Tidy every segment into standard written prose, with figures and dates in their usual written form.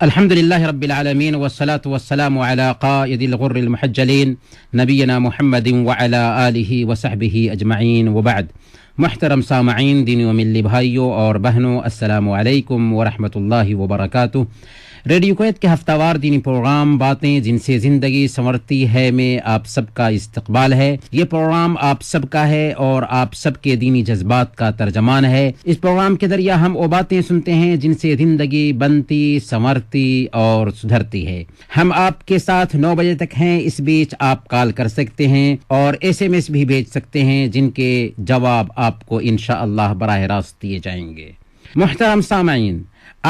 الحمد لله رب العالمين والصلاة والسلام على قائد الغر المحجلين نبينا محمد وعلى آله وصحبه أجمعين وبعد. محترم سامعین دینی و ملی بھائیوں اور بہنوں، السلام علیکم ورحمۃ اللہ وبرکاتہ۔ ریڈیو کویت کے ہفتہ وار دینی پروگرام باتیں جن سے زندگی سنورتی ہے میں آپ سب کا استقبال ہے۔ یہ پروگرام آپ سب کا ہے اور آپ سب کے دینی جذبات کا ترجمان ہے۔ اس پروگرام کے ذریعہ ہم وہ باتیں سنتے ہیں جن سے زندگی بنتی، سنورتی اور سدھرتی ہے۔ ہم آپ کے ساتھ 9 بجے تک ہیں۔ اس بیچ آپ کال کر سکتے ہیں اور SMS بھی بھیج سکتے ہیں جن کے جواب آپ کو انشاءاللہ براہ راست دیے جائیں گے۔ محترم سامعین،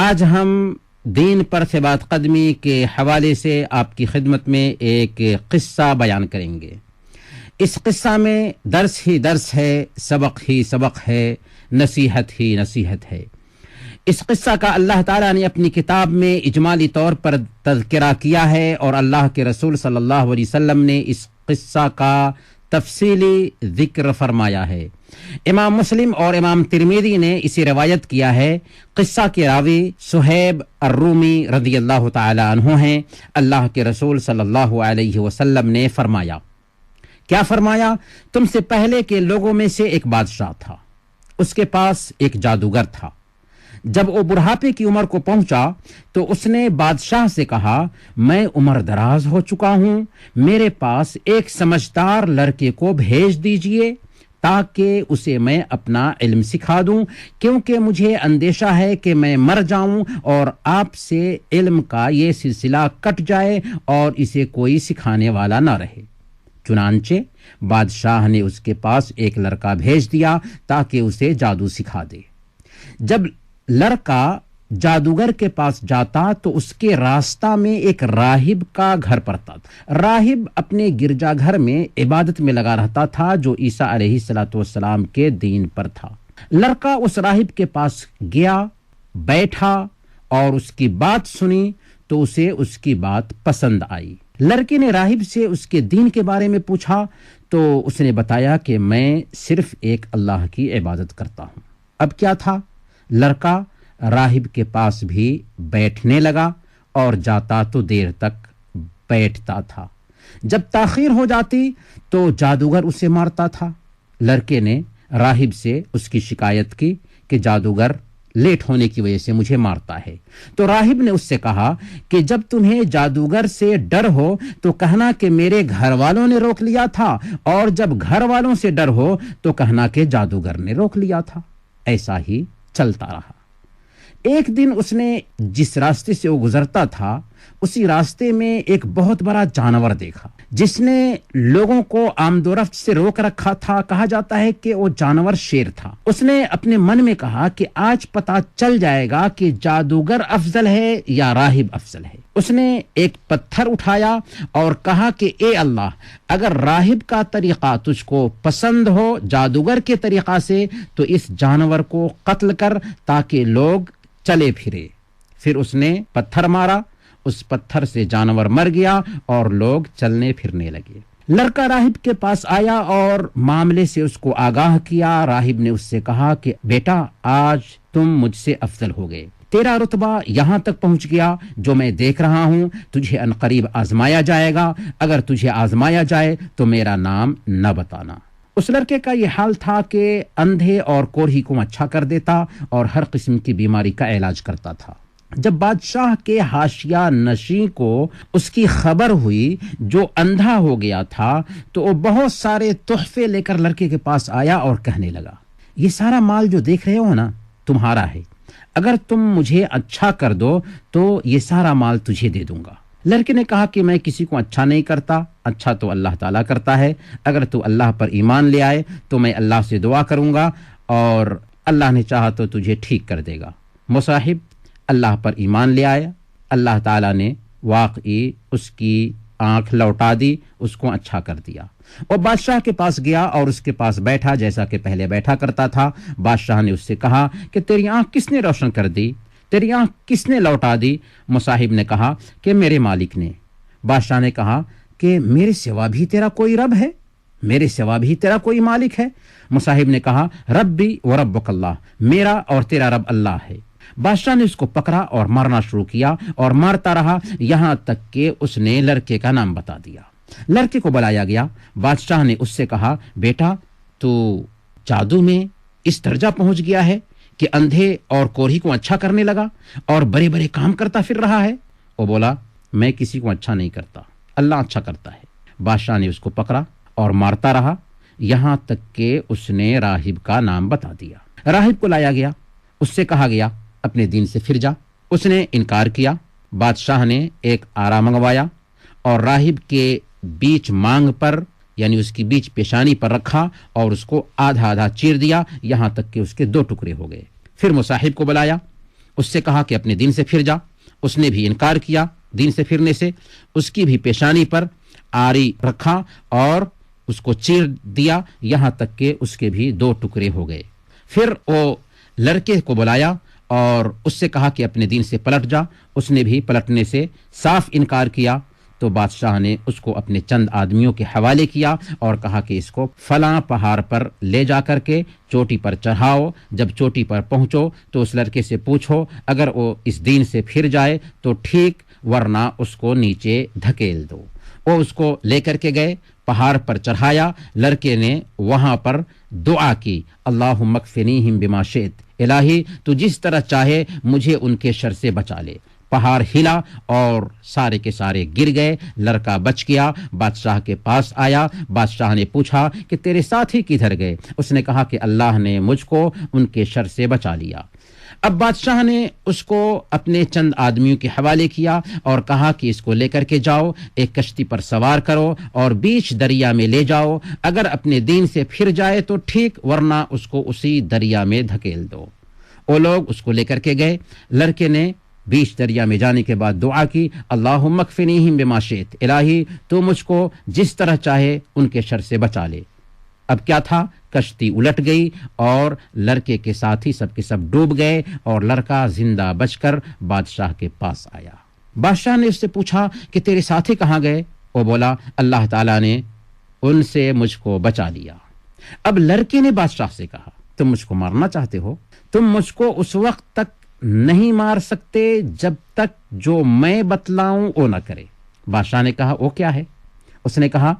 آج ہم دین پر ثبات قدمی کے حوالے سے آپ کی خدمت میں ایک قصہ بیان کریں گے۔ اس قصہ میں درس ہی درس ہے، سبق ہی سبق ہے، نصیحت ہی نصیحت ہے۔ اس قصہ کا اللہ تعالیٰ نے اپنی کتاب میں اجمالی طور پر تذکرہ کیا ہے اور اللہ کے رسول صلی اللہ علیہ وسلم نے اس قصہ کا تفصیلی ذکر فرمایا ہے۔ امام مسلم اور امام ترمذی نے اسے روایت کیا ہے۔ قصہ کے راوی صہیب الرومی رضی اللہ تعالی عنہ ہیں۔ اللہ کے رسول صلی اللہ علیہ وسلم نے فرمایا، کیا فرمایا؟ تم سے پہلے کے لوگوں میں سے ایک بادشاہ تھا، اس کے پاس ایک جادوگر تھا۔ جب وہ بڑھاپے کی عمر کو پہنچا تو اس نے بادشاہ سے کہا، میں عمر دراز ہو چکا ہوں، میرے پاس ایک سمجھدار لڑکے کو بھیج دیجئے تاکہ اسے میں اپنا علم سکھا دوں، کیونکہ مجھے اندیشہ ہے کہ میں مر جاؤں اور آپ سے علم کا یہ سلسلہ کٹ جائے اور اسے کوئی سکھانے والا نہ رہے۔ چنانچہ بادشاہ نے اس کے پاس ایک لڑکا بھیج دیا تاکہ اسے جادو سکھا دے۔ جب لڑکا جادوگر کے پاس جاتا تو اس کے راستہ میں ایک راہب کا گھر پڑتا تھا۔ راہب اپنے گرجا گھر میں عبادت میں لگا رہتا تھا جو عیسیٰ علیہ السلام کے دین پر تھا۔ لڑکا اس راہب کے پاس گیا، بیٹھا اور اس کی بات سنی تو اسے اس کی بات پسند آئی۔ لڑکے نے راہب سے اس کے دین کے بارے میں پوچھا تو اس نے بتایا کہ میں صرف ایک اللہ کی عبادت کرتا ہوں۔ اب کیا تھا؟ لڑکا راہب کے پاس بھی بیٹھنے لگا اور جاتا تو دیر تک بیٹھتا تھا۔ جب تاخیر ہو جاتی تو جادوگر اسے مارتا تھا۔ لڑکے نے راہب سے اس کی شکایت کی کہ جادوگر لیٹ ہونے کی وجہ سے مجھے مارتا ہے۔ تو راہب نے اس سے کہا کہ جب تمہیں جادوگر سے ڈر ہو تو کہنا کہ میرے گھر والوں نے روک لیا تھا، اور جب گھر والوں سے ڈر ہو تو کہنا کہ جادوگر نے روک لیا تھا۔ ایسا ہی چلتا رہا۔ ایک دن اس نے جس راستے سے وہ گزرتا تھا اسی راستے میں ایک بہت بڑا جانور دیکھا جس نے لوگوں کو آمد و رفت سے روک رکھا تھا۔ کہا جاتا ہے کہ وہ جانور شیر تھا۔ اس نے اپنے من میں کہا کہ آج پتہ چل جائے گا کہ جادوگر افضل ہے یا راہب افضل ہے۔ اس نے ایک پتھر اٹھایا اور کہا کہ اے اللہ، اگر راہب کا طریقہ تجھ کو پسند ہو جادوگر کے طریقہ سے تو اس جانور کو قتل کر تاکہ لوگ چلے پھرے۔ پھر اس نے پتھر مارا، اس پتھر سے جانور مر گیا اور لوگ چلنے پھرنے لگے۔ لڑکا راہب کے پاس آیا اور معاملے سے اس کو آگاہ کیا۔ راہب نے اس سے کہا کہ بیٹا، آج تم مجھ سے افضل ہو گئے، تیرا رتبہ یہاں تک پہنچ گیا جو میں دیکھ رہا ہوں۔ تجھے عنقریب آزمایا جائے گا، اگر تجھے آزمایا جائے تو میرا نام نہ بتانا۔ اس لڑکے کا یہ حال تھا کہ اندھے اور کوڑھی کو اچھا کر دیتا اور ہر قسم کی بیماری کا علاج کرتا تھا۔ جب بادشاہ کے حاشیہ نشین کو اس کی خبر ہوئی جو اندھا ہو گیا تھا تو وہ بہت سارے تحفے لے کر لڑکے کے پاس آیا اور کہنے لگا، یہ سارا مال جو دیکھ رہے ہو نا تمہارا ہے، اگر تم مجھے اچھا کر دو تو یہ سارا مال تجھے دے دوں گا۔ لڑکے نے کہا کہ میں کسی کو اچھا نہیں کرتا، اچھا تو اللہ تعالیٰ کرتا ہے، اگر تو اللہ پر ایمان لے آئے تو میں اللہ سے دعا کروں گا اور اللہ نے چاہا تو تجھے ٹھیک کر دے گا۔ مصاحب اللہ پر ایمان لے آیا، اللہ تعالیٰ نے واقعی اس کی آنکھ لوٹا دی، اس کو اچھا کر دیا۔ وہ بادشاہ کے پاس گیا اور اس کے پاس بیٹھا جیسا کہ پہلے بیٹھا کرتا تھا۔ بادشاہ نے اس سے کہا کہ تیری آنکھ کس نے روشن کر دی، تیری آنکھ کس نے لوٹا دی؟ مصاحب نے کہا کہ میرے مالک نے۔ بادشاہ نے کہا کہ میرے سوا بھی تیرا کوئی رب ہے، میرے سوا بھی تیرا کوئی مالک ہے؟ مصاحب نے کہا ربی و ربک اللہ، میرا اور تیرا رب اللہ ہے۔ بادشاہ نے اس کو پکڑا اور مارنا شروع کیا اور مارتا رہا یہاں تک کہ اس نے لڑکے کا نام بتا دیا۔ لڑکے کو بلایا گیا، بادشاہ نے اس سے کہا بیٹا تو جادو میں اس درجہ پہنچ گیا ہے کہ اندھے اور کوڑھی کو اچھا کرنے لگا اور بڑے بڑے کام کرتا پھر رہا ہے۔ وہ بولا میں کسی کو اچھا نہیں کرتا، اللہ اچھا کرتا ہے۔ بادشاہ نے اس کو پکڑا اور مارتا رہا یہاں تک کہ اس نے راہب کا نام بتا دیا۔ راہب کو لایا گیا، اس سے کہا گیا اپنے دین سے پھر جا۔ اس نے انکار کیا۔ بادشاہ نے ایک آرا منگوایا اور راہب کے بیچ مانگ پر یعنی اس کی بیچ پیشانی پر رکھا اور اس کو آدھا آدھا چیر دیا یہاں تک کہ اس کے 2 ٹکڑے ہو گئے۔ پھر مصاحب کو بلایا، اس سے کہا کہ اپنے دین سے پھر جا۔ اس نے بھی انکار کیا دین سے پھرنے سے۔ اس کی بھی پیشانی پر آری رکھا اور اس کو چیر دیا یہاں تک کہ اس کے بھی 2 ٹکڑے ہو گئے۔ پھر وہ لڑکے کو بلایا اور اس سے کہا کہ اپنے دین سے پلٹ جا۔ اس نے بھی پلٹنے سے صاف انکار کیا۔ تو بادشاہ نے اس کو اپنے چند آدمیوں کے حوالے کیا اور کہا کہ اس کو فلاں پہاڑ پر لے جا کر کے چوٹی پر چڑھاؤ۔ جب چوٹی پر پہنچو تو اس لڑکے سے پوچھو، اگر وہ اس دین سے پھر جائے تو ٹھیک، ورنہ اس کو نیچے دھکیل دو۔ وہ اس کو لے کر کے گئے، پہاڑ پر چڑھایا۔ لڑکے نے وہاں پر دعا کی، اللہم اکفنیہم بما شئت، الہی تو جس طرح چاہے مجھے ان کے شر سے بچا لے۔ پہاڑ ہلا اور سارے کے سارے گر گئے، لڑکا بچ گیا۔ بادشاہ کے پاس آیا، بادشاہ نے پوچھا کہ تیرے ساتھی کدھر گئے؟ اس نے کہا کہ اللہ نے مجھ کو ان کے شر سے بچا لیا۔ اب بادشاہ نے اس کو اپنے چند آدمیوں کے حوالے کیا اور کہا کہ اس کو لے کر کے جاؤ، ایک کشتی پر سوار کرو اور بیچ دریا میں لے جاؤ، اگر اپنے دین سے پھر جائے تو ٹھیک، ورنہ اس کو اسی دریا میں دھکیل دو۔ وہ لوگ اس کو لے کر کے گئے۔ لڑکے نے بیچ دریا میں جانے کے بعد دعا کی، اللہم اکفنیہم بما شئت، الہی تو مجھ کو جس طرح چاہے ان کے شر سے بچا لے۔ اب کیا تھا، کشتی الٹ گئی اور لڑکے کے ساتھی سب کے سب ڈوب گئے اور لڑکا زندہ بچ کر بادشاہ کے پاس آیا۔ بادشاہ نے اس سے پوچھا کہ تیرے ساتھی کہاں گئے؟ وہ بولا اللہ تعالیٰ نے ان سے مجھ کو بچا لیا۔ اب لڑکے نے بادشاہ سے کہا تم مجھ کو مارنا چاہتے ہو؟ تم مجھ کو اس وقت تک نہیں مار سکتے جب تک جو میں بتلاؤں وہ نہ کرے۔ بادشاہ نے کہا وہ کیا ہے؟ اس نے کہا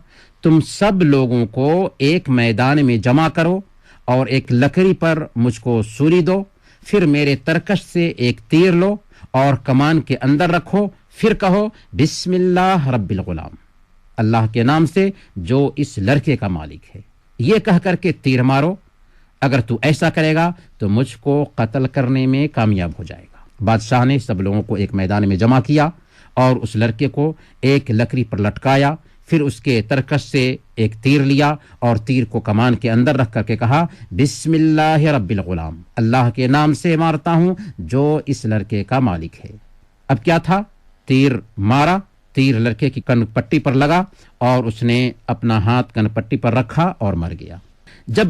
تم سب لوگوں کو ایک میدان میں جمع کرو اور ایک لکڑی پر مجھ کو سولی دو، پھر میرے ترکش سے ایک تیر لو اور کمان کے اندر رکھو، پھر کہو بسم اللہ رب الغلام، اللہ کے نام سے جو اس لڑکے کا مالک ہے، یہ کہہ کر کے تیر مارو۔ اگر تو ایسا کرے گا تو مجھ کو قتل کرنے میں کامیاب ہو جائے گا۔ بادشاہ نے سب لوگوں کو ایک میدان میں جمع کیا اور اس لڑکے کو ایک لکڑی پر لٹکایا، پھر اس کے ترکش سے ایک تیر لیا اور تیر کو کمان کے اندر رکھ کر کے کہا بسم اللہ رب الغلام، اللہ کے نام سے مارتا ہوں جو اس لڑکے کا مالک ہے۔ اب کیا تھا، تیر مارا، تیر لڑکے کی کن پٹی پر لگا اور اس نے اپنا ہاتھ کن پٹی پر رکھا اور مر گیا۔ جب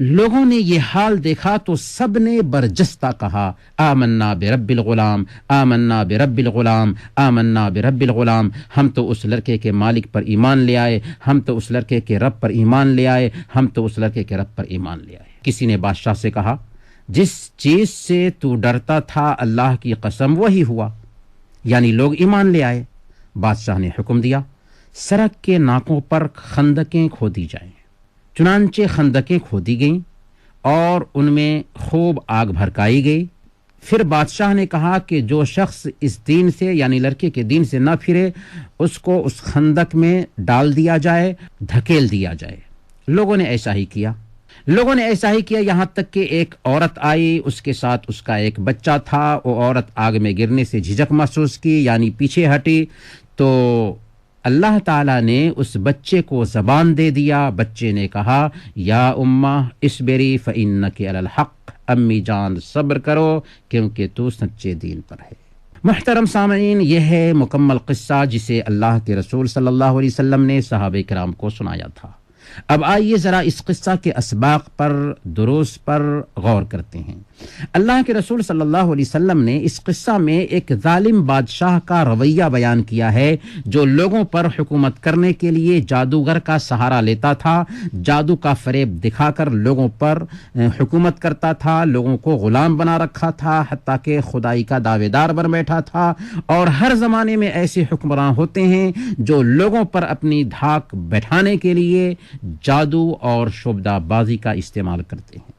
لوگوں نے یہ حال دیکھا تو سب نے برجستہ کہا آمنا برب الغلام، آمنا برب الغلام، آمنا برب الغلام، ہم تو اس لڑکے کے مالک پر ایمان لے آئے، ہم تو اس لڑکے کے رب پر ایمان لے آئے، ہم تو اس لڑکے کے رب پر ایمان لے آئے۔ کسی نے بادشاہ سے کہا جس چیز سے تو ڈرتا تھا اللہ کی قسم وہی ہوا، یعنی لوگ ایمان لے آئے۔ بادشاہ نے حکم دیا سڑک کے ناکوں پر خندقیں کھودی جائیں۔ چنانچہ خندقیں کھودی گئیں اور ان میں خوب آگ بھڑکائی گئی۔ پھر بادشاہ نے کہا کہ جو شخص اس دین سے یعنی لڑکے کے دین سے نہ پھرے اس کو اس خندق میں ڈال دیا جائے، دھکیل دیا جائے۔ لوگوں نے ایسا ہی کیا یہاں تک کہ ایک عورت آئی، اس کے ساتھ اس کا ایک بچہ تھا۔ وہ عورت آگ میں گرنے سے جھجک محسوس کی یعنی پیچھے ہٹی، تو اللہ تعالیٰ نے اس بچے کو زبان دے دیا۔ بچے نے کہا یا امہ اصبری فإنک علی الحق، امی جان صبر کرو کیونکہ تو سچے دین پر ہے۔ محترم سامعین، یہ ہے مکمل قصہ جسے اللہ کے رسول صلی اللہ علیہ وسلم نے صحابہ کرام کو سنایا تھا۔ اب آئیے ذرا اس قصہ کے اسباق پر، دروس پر غور کرتے ہیں۔ اللہ کے رسول صلی اللہ علیہ وسلم نے اس قصہ میں ایک ظالم بادشاہ کا رویہ بیان کیا ہے جو لوگوں پر حکومت کرنے کے لیے جادوگر کا سہارا لیتا تھا، جادو کا فریب دکھا کر لوگوں پر حکومت کرتا تھا، لوگوں کو غلام بنا رکھا تھا، حتیٰ کہ خدائی کا دعوے دار بن بیٹھا تھا۔ اور ہر زمانے میں ایسے حکمراں ہوتے ہیں جو لوگوں پر اپنی دھاک بیٹھانے کے لیے جادو اور شعبدہ بازی کا استعمال کرتے ہیں۔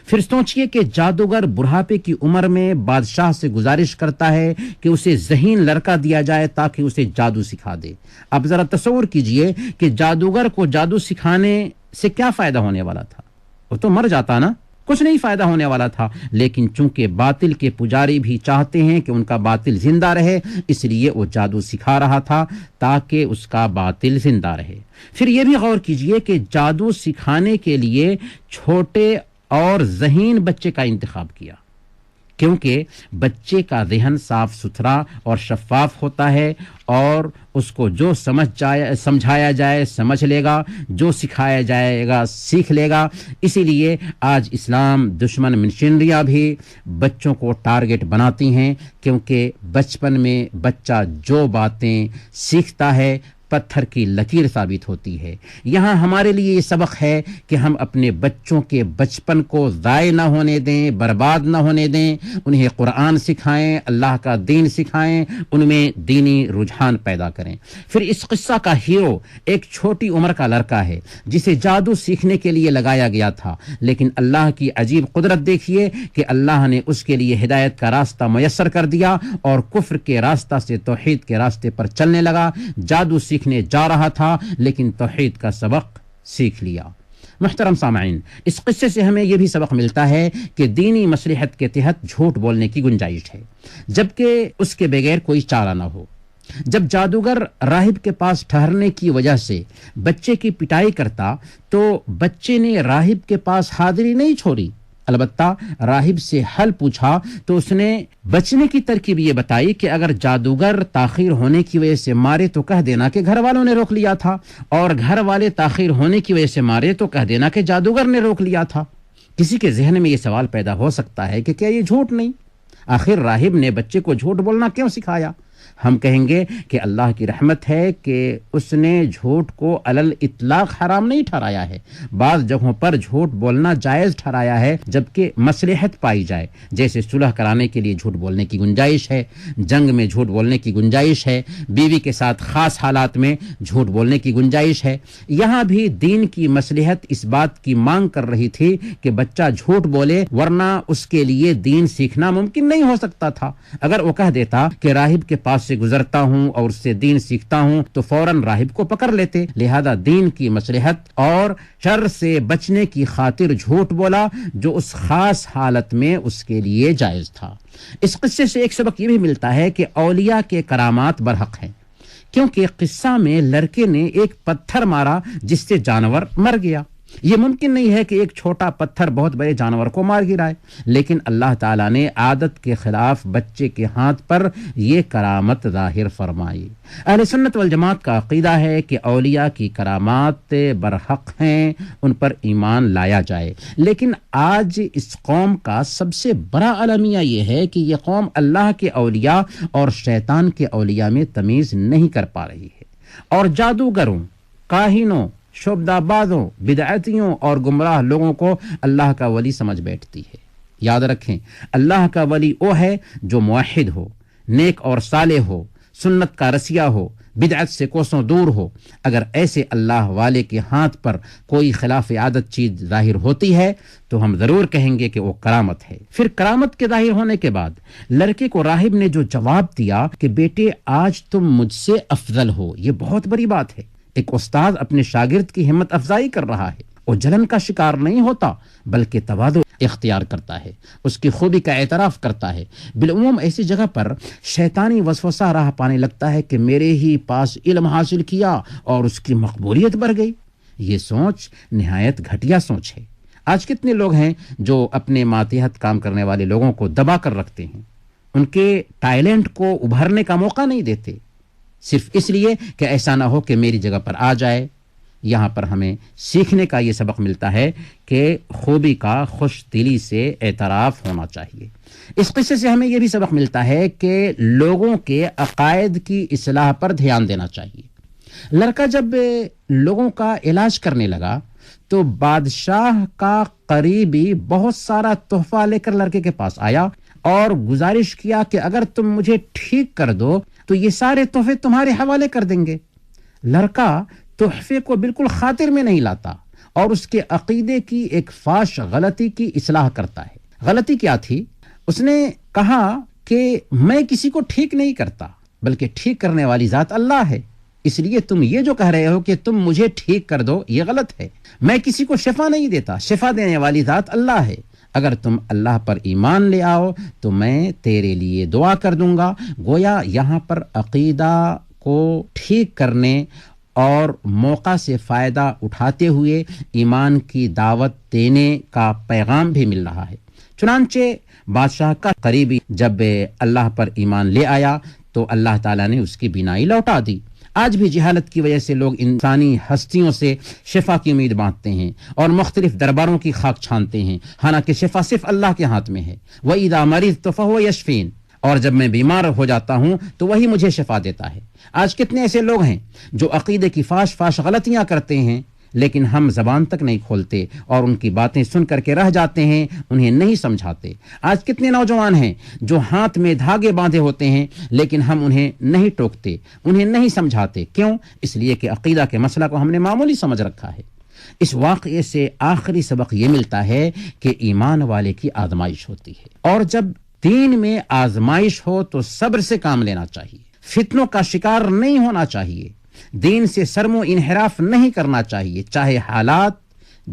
پھر سوچئے کہ جادوگر بڑھاپے کی عمر میں بادشاہ سے گزارش کرتا ہے کہ اسے ذہین لڑکا دیا جائے تاکہ اسے جادو سکھا دے۔ اب ذرا تصور کیجئے کہ جادوگر کو جادو سکھانے سے کیا فائدہ ہونے والا تھا؟ وہ تو مر جاتا نا، کچھ نہیں فائدہ ہونے والا تھا۔ لیکن چونکہ باطل کے پجاری بھی چاہتے ہیں کہ ان کا باطل زندہ رہے، اس لیے وہ جادو سکھا رہا تھا تاکہ اس کا باطل زندہ رہے۔ پھر یہ بھی غور کیجئے کہ جادو سکھانے کے لیے چھوٹے اور ذہین بچے کا انتخاب کیا، کیونکہ بچے کا ذہن صاف ستھرا اور شفاف ہوتا ہے اور اس کو جو سمجھایا جائے سمجھ لے گا، جو سکھایا جائے گا سیکھ لے گا۔ اسی لیے آج اسلام دشمن منشنریاں بھی بچوں کو ٹارگٹ بناتی ہیں، کیونکہ بچپن میں بچہ جو باتیں سیکھتا ہے پتھر کی لکیر ثابت ہوتی ہے۔ یہاں ہمارے لیے یہ سبق ہے کہ ہم اپنے بچوں کے بچپن کو ضائع نہ ہونے دیں، برباد نہ ہونے دیں، انہیں قرآن سکھائیں، اللہ کا دین سکھائیں، ان میں دینی رجحان پیدا کریں۔ پھر اس قصہ کا ہیرو ایک چھوٹی عمر کا لڑکا ہے جسے جادو سیکھنے کے لیے لگایا گیا تھا، لیکن اللہ کی عجیب قدرت دیکھیے کہ اللہ نے اس کے لیے ہدایت کا راستہ میسر کر دیا اور کفر کے راستہ سے توحید کے راستے پر چلنے لگا۔ جادو سیکھنے جا رہا تھا لیکن توحید کا سبق سیکھ لیا۔ محترم سامعین، اس قصے سے ہمیں یہ بھی سبق ملتا ہے کہ دینی مصلحت کے تحت جھوٹ بولنے کی گنجائش ہے، جبکہ اس کے بغیر کوئی چارہ نہ ہو۔ جب جادوگر راہب کے پاس ٹھہرنے کی وجہ سے بچے کی پٹائی کرتا تو بچے نے راہب کے پاس حاضری نہیں چھوڑی، البتہ راہب سے حل پوچھا تو اس نے بچنے کی ترکیب یہ بتائی کہ اگر جادوگر تاخیر ہونے کی وجہ سے مارے تو کہہ دینا کہ گھر والوں نے روک لیا تھا، اور گھر والے تاخیر ہونے کی وجہ سے مارے تو کہہ دینا کہ جادوگر نے روک لیا تھا۔ کسی کے ذہن میں یہ سوال پیدا ہو سکتا ہے کہ کیا یہ جھوٹ نہیں؟ آخر راہب نے بچے کو جھوٹ بولنا کیوں سکھایا؟ ہم کہیں گے کہ اللہ کی رحمت ہے کہ اس نے جھوٹ کو علل اطلاق حرام نہیں ٹھہرایا ہے، بعض جگہوں پر جھوٹ بولنا جائز ٹھہرایا ہے جبکہ مصلحت پائی جائے، جیسے صلح کرانے کے لیے جھوٹ بولنے کی گنجائش ہے، جنگ میں جھوٹ بولنے کی گنجائش ہے، بیوی کے ساتھ خاص حالات میں جھوٹ بولنے کی گنجائش ہے۔ یہاں بھی دین کی مصلحت اس بات کی مانگ کر رہی تھی کہ بچہ جھوٹ بولے، ورنہ اس کے لیے دین سیکھنا ممکن نہیں ہو سکتا تھا۔ اگر وہ کہہ دیتا کہ راہب کے پاس سے گزرتا ہوں اور اس سے دین سیکھتا ہوں تو فوراً راہب کو پکڑ لیتے، لہذا دین کی مصلحت اور شر سے بچنے کی خاطر جھوٹ بولا جو اس خاص حالت میں اس کے لیے جائز تھا۔ اس قصے سے ایک سبق یہ بھی ملتا ہے کہ اولیاء کے کرامات برحق ہیں، کیونکہ قصہ میں لڑکے نے ایک پتھر مارا جس سے جانور مر گیا۔ یہ ممکن نہیں ہے کہ ایک چھوٹا پتھر بہت بڑے جانور کو مار گرائے، لیکن اللہ تعالیٰ نے عادت کے خلاف بچے کے ہاتھ پر یہ کرامت ظاہر فرمائی۔ اہل سنت والجماعت کا عقیدہ ہے کہ اولیاء کی کرامات برحق ہیں، ان پر ایمان لایا جائے، لیکن آج اس قوم کا سب سے بڑا المیہ یہ ہے کہ یہ قوم اللہ کے اولیاء اور شیطان کے اولیاء میں تمیز نہیں کر پا رہی ہے، اور جادوگروں، کاہنوں، شعبدہ بازوں، بدعتیوں اور گمراہ لوگوں کو اللہ کا ولی سمجھ بیٹھتی ہے۔ یاد رکھیں، اللہ کا ولی وہ ہے جو موحد ہو، نیک اور صالح ہو، سنت کا رسیہ ہو، بدعت سے کوسوں دور ہو۔ اگر ایسے اللہ والے کے ہاتھ پر کوئی خلاف عادت چیز ظاہر ہوتی ہے تو ہم ضرور کہیں گے کہ وہ کرامت ہے۔ پھر کرامت کے ظاہر ہونے کے بعد لڑکے کو راہب نے جو جواب دیا کہ بیٹے آج تم مجھ سے افضل ہو، یہ بہت بڑی بات ہے۔ ایک استاد اپنے شاگرد کی ہمت افزائی کر رہا ہے، وہ جلن کا شکار نہیں ہوتا بلکہ تواضع اختیار کرتا ہے، اس کی خوبی کا اعتراف کرتا ہے۔ بالعموم ایسی جگہ پر شیطانی وسوسہ راہ پانے لگتا ہے کہ میرے ہی پاس علم حاصل کیا اور اس کی مقبولیت بڑھ گئی۔ یہ سوچ نہایت گھٹیا سوچ ہے۔ آج کتنے لوگ ہیں جو اپنے ماتحت کام کرنے والے لوگوں کو دبا کر رکھتے ہیں، ان کے ٹیلنٹ کو ابھرنے کا موقع نہیں دیتے، صرف اس لیے کہ ایسا نہ ہو کہ میری جگہ پر آ جائے، یہاں پر ہمیں سیکھنے کا یہ سبق ملتا ہے کہ خوبی کا خوش دلی سے اعتراف ہونا چاہیے۔ اس قصے سے ہمیں یہ بھی سبق ملتا ہے کہ لوگوں کے عقائد کی اصلاح پر دھیان دینا چاہیے۔ لڑکا جب لوگوں کا علاج کرنے لگا تو بادشاہ کا قریبی بہت سارا تحفہ لے کر لڑکے کے پاس آیا اور گزارش کیا کہ اگر تم مجھے ٹھیک کر دو تو یہ سارے تحفے تمہارے حوالے کر دیں گے۔ لڑکا تحفے کو بالکل خاطر میں نہیں لاتا اور اس کے عقیدے کی ایک فاش غلطی کی اصلاح کرتا ہے۔ غلطی کیا تھی؟ اس نے کہا کہ میں کسی کو ٹھیک نہیں کرتا بلکہ ٹھیک کرنے والی ذات اللہ ہے، اس لیے تم یہ جو کہہ رہے ہو کہ تم مجھے ٹھیک کر دو یہ غلط ہے۔ میں کسی کو شفا نہیں دیتا، شفا دینے والی ذات اللہ ہے۔ اگر تم اللہ پر ایمان لے آؤ تو میں تیرے لیے دعا کر دوں گا۔ گویا یہاں پر عقیدہ کو ٹھیک کرنے اور موقع سے فائدہ اٹھاتے ہوئے ایمان کی دعوت دینے کا پیغام بھی مل رہا ہے۔ چنانچہ بادشاہ کا قریبی جب اللہ پر ایمان لے آیا تو اللہ تعالیٰ نے اس کی بینائی لوٹا دی۔ آج بھی جہالت کی وجہ سے لوگ انسانی ہستیوں سے شفا کی امید باندھتے ہیں اور مختلف درباروں کی خاک چھانتے ہیں، حالانکہ شفا صرف اللہ کے ہاتھ میں ہے۔ وَإِذَا مَرِضْتُ فَهُوَ يَشْفِينِ، اور جب میں بیمار ہو جاتا ہوں تو وہی مجھے شفا دیتا ہے۔ آج کتنے ایسے لوگ ہیں جو عقیدے کی فاش غلطیاں کرتے ہیں لیکن ہم زبان تک نہیں کھولتے اور ان کی باتیں سن کر کے رہ جاتے ہیں، انہیں نہیں سمجھاتے۔ آج کتنے نوجوان ہیں جو ہاتھ میں دھاگے باندھے ہوتے ہیں لیکن ہم انہیں نہیں ٹوکتے، انہیں نہیں سمجھاتے۔ کیوں؟ اس لیے کہ عقیدہ کے مسئلہ کو ہم نے معمولی سمجھ رکھا ہے۔ اس واقعے سے آخری سبق یہ ملتا ہے کہ ایمان والے کی آزمائش ہوتی ہے، اور جب دین میں آزمائش ہو تو صبر سے کام لینا چاہیے، فتنوں کا شکار نہیں ہونا چاہیے، دین سے سرم و انحراف نہیں کرنا چاہیے، چاہے حالات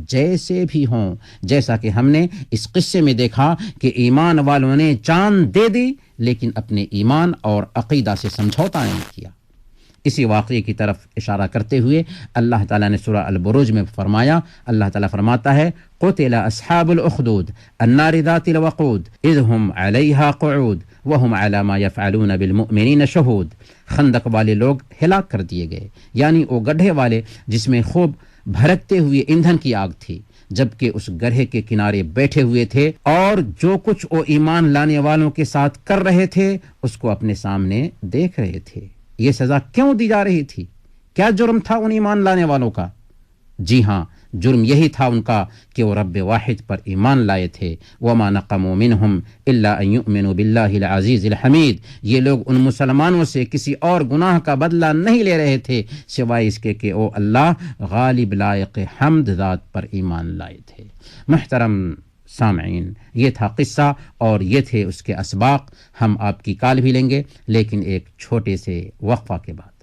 جیسے بھی ہوں۔ جیسا کہ ہم نے اس قصے میں دیکھا کہ ایمان والوں نے جان دے دی لیکن اپنے ایمان اور عقیدہ سے سمجھوتا نہیں کیا۔ اسی واقعے کی طرف اشارہ کرتے ہوئے اللہ تعالیٰ نے سورہ البروج میں فرمایا، اللہ تعالیٰ فرماتا ہے قتل اصحاب الاخدود النار ذات الوقود اذ هم علیہا قعود وهم علی ما یفعلون بالمؤمنین شہود۔ خندق والے لوگ ہلاک کر دیے گئے، یعنی وہ گڈھے والے جس میں خوب بھڑکتے ہوئے ایندھن کی آگ تھی، جبکہ اس گڑھے کے کنارے بیٹھے ہوئے تھے اور جو کچھ وہ ایمان لانے والوں کے ساتھ کر رہے تھے اس کو اپنے سامنے دیکھ رہے تھے۔ یہ سزا کیوں دی جا رہی تھی؟ کیا جرم تھا ان ایمان لانے والوں کا؟ جی ہاں، جرم یہی تھا ان کا کہ وہ رب واحد پر ایمان لائے تھے۔ وما نقموا منہم الا ان یؤمنوا باللہ العزیز الحمید۔ یہ لوگ ان مسلمانوں سے کسی اور گناہ کا بدلہ نہیں لے رہے تھے سوائے اس کے کہ وہ اللہ غالب لائق حمد ذات پر ایمان لائے تھے۔ محترم سامعین، یہ تھا قصہ اور یہ تھے اس کے اسباق۔ ہم آپ کی کال بھی لیں گے لیکن ایک چھوٹے سے وقفہ کے بعد۔